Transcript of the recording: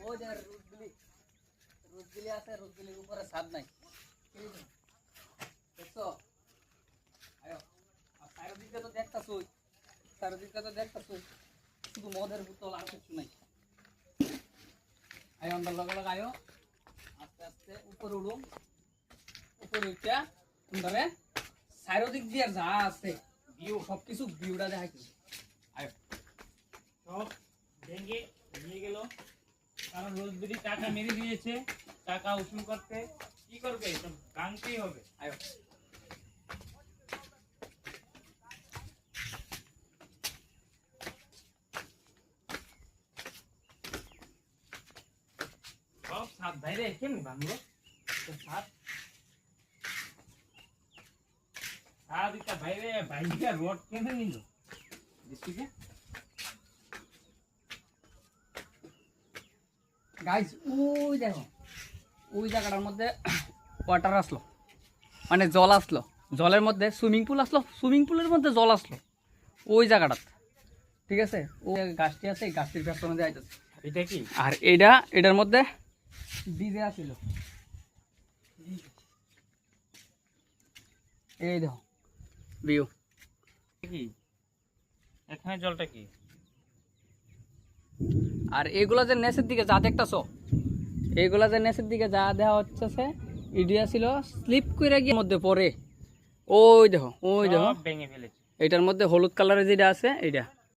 ওই যে রুটগুলি আছে, রুটগুলির উপরে ছাদ নাই, দেখছো? আয়ো, আর চারিদিকে তো দেখতাছই, শুধু মদের বোতল আর কিছু নাই। আয়ো অন্ধর লগে লগে আয়ো, আস্তে আস্তে উপরে উঠুন, উপরে উঠা ধরে চারিদিক দিয়ে যা আছে ভিউ, সবকিছু ভিউটা দেখাইছি। আয়ো সব ভেঙে নিয়ে গেল, কারণ রোজবেরি টাকা মেরে দিয়েছে, টাকা উসুল করতে কি করবে, সব ভাঙতেই হবে। আয়ো সব সাত ভাইরে কেমনি ভাঙলো, সাত সাত একটা ভাইরে ভাইটা রোড কেমনে নিল দেখছি গাইস। ওই দেখো, ওই জায়গাটার মধ্যে ওয়াটার আসলো, মানে জল আসলো, জলের মধ্যে সুইমিং পুল আসলো, সুইমিং পুলের মধ্যে জল আসলো ওই জায়গাটাতে, ঠিক আছে? ওই গাছটি আছে, এই গাছটির ব্যাপার মধ্যে আইতেছে। এটা কি? আর এটার মধ্যে ডিজে আসিল, এই দেখো ভিউ। কি এখানে জলটা কি? আর এইগুলা যে নেচের দিকে যা দেখতেছো, এইগুলা যে নেচের দিকে যা দেওয়া হচ্ছে, ইডিয়া ছিল স্লিপ করে গিয়ে মধ্যে পড়ে, ওই দেখো ভেঙে ফেলেছে। এটার মধ্যে হলুদ কালারের যেটা আছে এইটা।